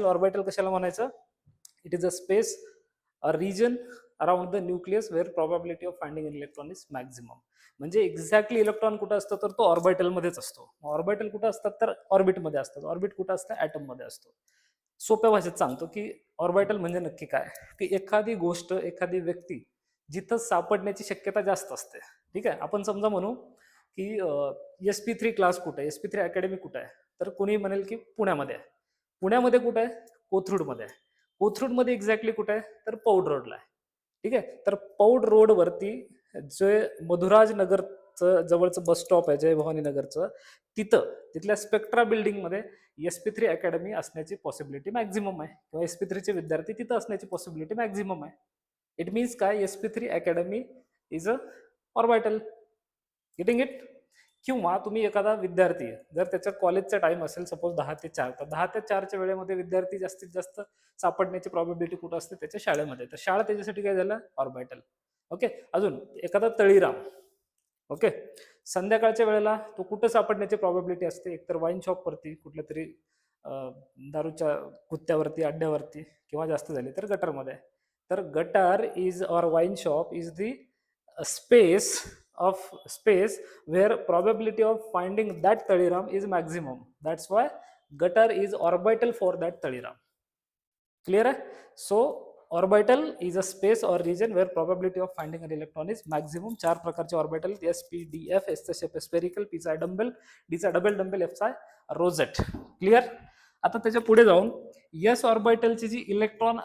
Orbital कशाला म्हणायचं? It is a space a region around the nucleus where probability of finding an electron is maximum. म्हणजे exactly electron कुठं असतो तर तो ऑर्बिटल मध्येच असतो. ऑर्बिटल कुठं असतात तर ऑर्बिटमध्ये असतात. ऑर्बिट कुठं असतं? ॲटम मध्ये असतो. सोप्या भाषेत सांगतो की ऑर्बिटल म्हणजे नक्की काय, की एखादी गोष्ट, एखादी व्यक्ती जिथं सापडण्याची शक्यता जास्त असते. ठीक आहे, आपण समजा म्हणू की SP3 क्लास कुठे आहे, SP3 अकॅडमी कुठे आहे, तर कोणी म्हणेल की पुण्यामध्ये आहे. पुण्यामध्ये कुठे आहे? कोथरूडमध्ये आहे. कोथरूडमध्ये एक्झॅक्टली कुठे आहे तर पौड रोडला आहे. ठीक आहे, तर पौड रोडवरती जे मधुराज नगरचं जवळचं बस स्टॉप आहे, जय भवानी नगरचं, तिथल्या स्पेक्ट्रा बिल्डिंगमध्ये SP3 अकॅडमी असण्याची पॉसिबिलिटी मॅक्झिमम आहे, किंवा SP3 चे विद्यार्थी तिथं असण्याची पॉसिबिलिटी मॅक्झिमम आहे. इट मीन्स काय? SP3 academy is a orbital. Getting it? किंवा तुम्ही एखादा विद्यार्थी जर त्याच्या कॉलेजचा टाइम असेल सपोज 10 ते 4, तर 10 ते 4च्या वेळेमध्ये विद्यार्थी जास्तीत जास्त सापडण्याची प्रॉबिलिटी कुठं असते? त्याच्या शाळेमध्ये. तर शाळा त्याच्यासाठी काय झालं? ऑर्बिटल. ओके. अजून एखादा तळीराम. ओके. संध्याकाळच्या वेळेला तो कुठं सापडण्याची प्रॉबिलिटी असते? एकतर वाईन शॉपवरती, कुठल्या तरी दारूच्या कुत्त्यावरती, अड्ड्यावरती, किंवा जास्त झाली तर गटरमध्ये. तर gutter is or wine shop is the space where probability of finding that Taliram is maximum. That's why gutter is orbital for that Taliram. Clear hai? So orbital is a space or region where probability of finding an electron is maximum. 4 प्रकारचे orbital, S P D F. S चा shape spherical, P चा dumbbell, D चा double dumbbell, F चा rosette. Clear? आता त्याच्या पुढे जाऊन S ऑर्बिटलची जी electron